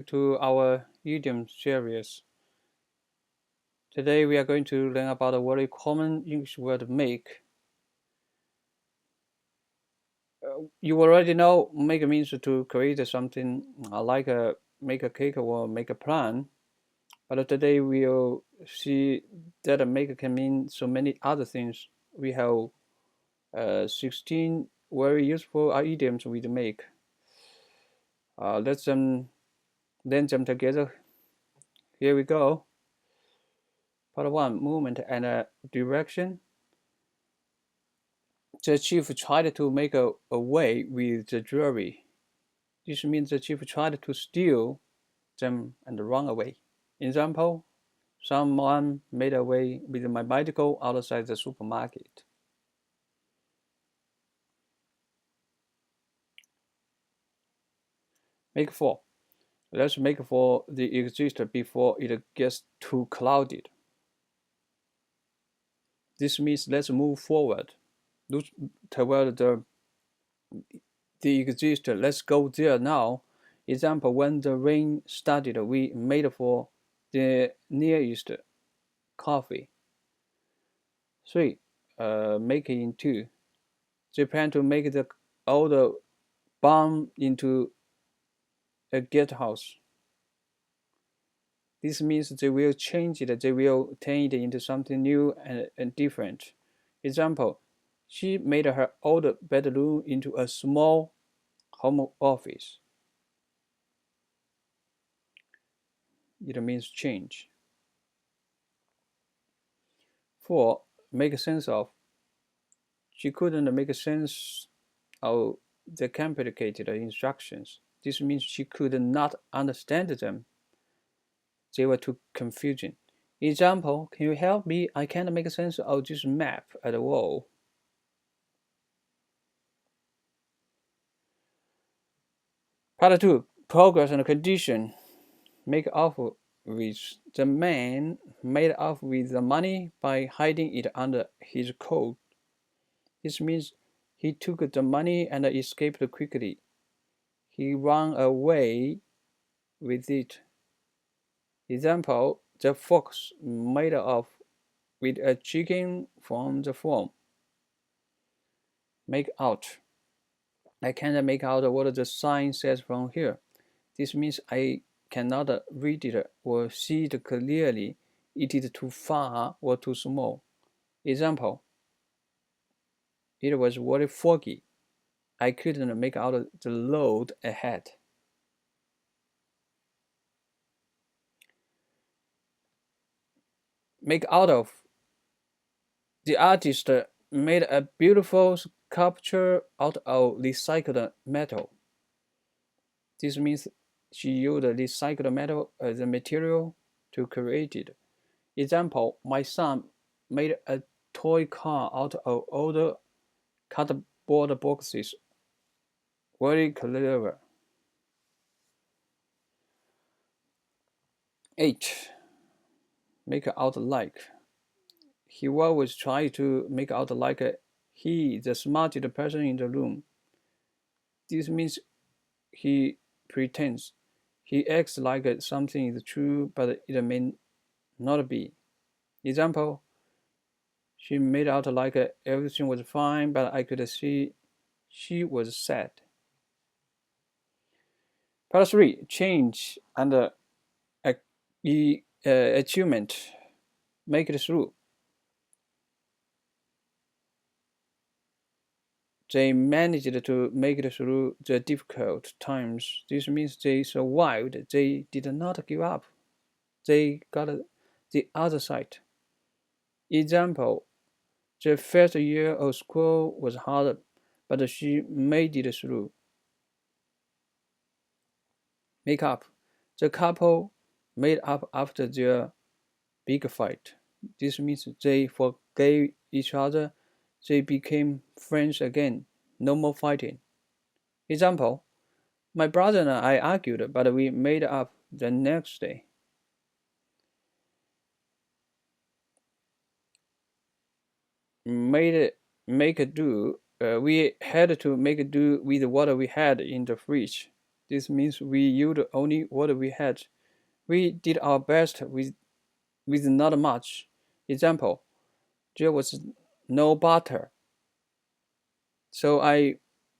to our idiom series. Today we are going to learn about a very common English word make. You already know make means to create something like make a cake or make a plan. But today we'll see that make can mean so many other things. We have 16 very useful idioms with make. Let's learn them together. Here we go. Part 1, movement and direction. The chief tried to make away with the jewelry. This means the chief tried to steal them and run away. Example, someone made away with my bicycle outside the supermarket. Make 4. Let's make for the exist before it gets too clouded. This means let's move forward. Look toward the exist. Let's go there now. Example, when the rain started, we made for the nearest coffee. 3. Make it in 2. They plan to make the old barn into a gatehouse. This means they will change it, they will turn it into something new and different. Example, she made her old bedroom into a small home office. It means change. 4. Make sense of. She couldn't make sense of the complicated instructions. This means she could not understand them. They were too confusing. Example, can you help me? I can't make sense of this map at all. Part 2, progress and condition. Make off with. The man made off with the money by hiding it under his coat. This means he took the money and escaped quickly. He ran away with it. Example, the fox made off with a chicken from the farm. Make out. I can't make out what the sign says from here. This means I cannot read it or see it clearly. It is too far or too small. Example, it was very foggy. I couldn't make out the road ahead. Make out of. The artist made a beautiful sculpture out of recycled metal. This means she used recycled metal as a material to create it. Example, my son made a toy car out of old cardboard boxes. Very clever. 8. Make out like. He always tries to make out like he the smartest person in the room. This means he pretends. He acts like something is true, but it may not be. Example, she made out like everything was fine, but I could see she was sad. Part 3, change and achievement. Make it through. They managed to make it through the difficult times. This means they survived. They did not give up. They got the other side. Example, the first year of school was hard, but she made it through. Make up. The couple made up after their big fight. This means they forgave each other. They became friends again. No more fighting. Example, my brother and I argued, but we made up the next day. Make do. We had to make do with what we had in the fridge. This means we used only what we had. We did our best with not much. Example, there was no butter, so I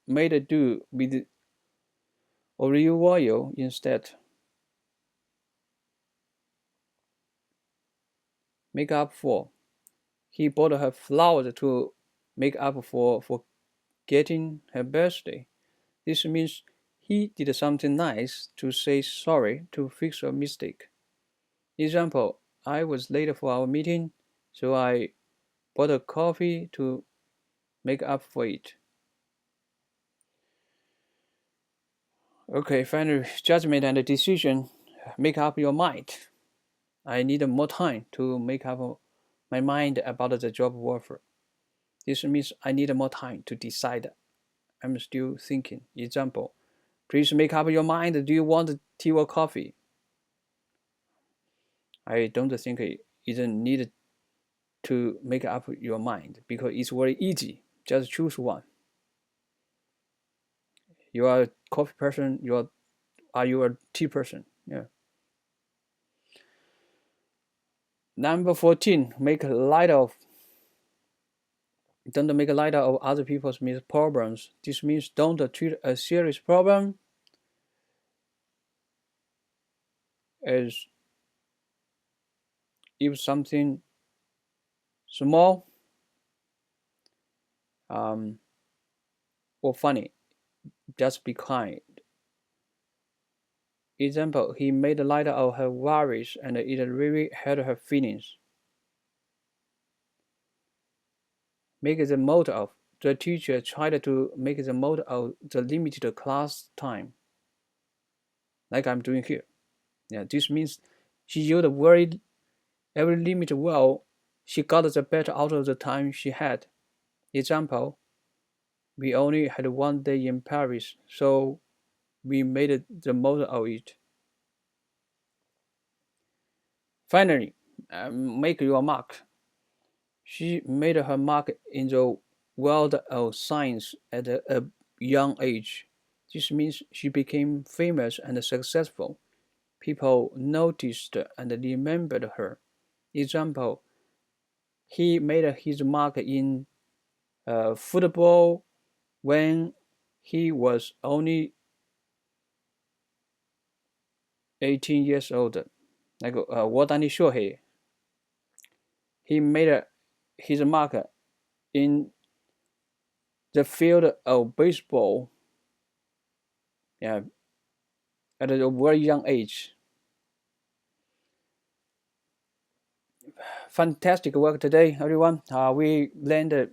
made a do with olive oil instead. Make up for. He bought her flowers to make up for forgetting her birthday. This means he did something nice to say sorry to fix a mistake. Example, I was late for our meeting, so I bought a coffee to make up for it. Okay, finally, judgment and decision. Make up your mind. I need more time to make up my mind about the job offer. This means I need more time to decide. I'm still thinking. Example, please make up your mind. Do you want tea or coffee? I don't think it isn't needed to make up your mind because it's very easy. Just choose one. You are a coffee person. Are you a tea person? Yeah. Number 14. Don't make light of other people's problems. This means don't treat a serious problem as if something small or funny. Just be kind. Example, he made light of her worries and it really hurt her feelings. Make the most of. The teacher tried to make the most of the limited class time, like I'm doing here. Yeah, this means she used every limit well. She got the best out of the time she had. Example, we only had one day in Paris, so we made the most of it. Finally, make your mark. She made her mark in the world of science at a young age. This means she became famous and successful. People noticed and remembered her. Example, he made his mark in football when he was only 18 years old. 那个沃丹尼秀黑 he made his mark in the field of baseball, yeah, at a very young age. Fantastic work today, everyone. We learned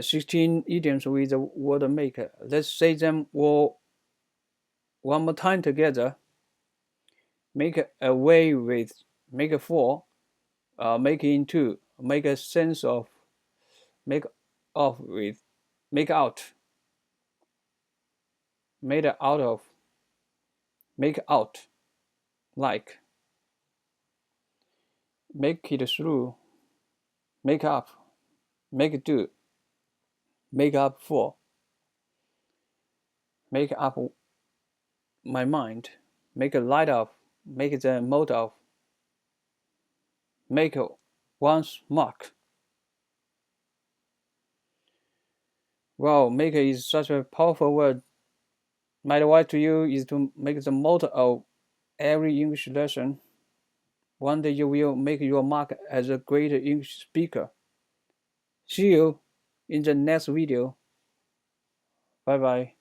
16 idioms with the word make. Let's say them all one more time together. Make away with, make for, make into, make a sense of, make off with, make out, made out of, make out, like, make it through, make up, make do, make up for, make up my mind, make a light of, make the mode of, make one's mark. Wow, make is such a powerful word. My advice to you is to make the motto of every English lesson. One day you will make your mark as a great English speaker. See you in the next video. Bye bye.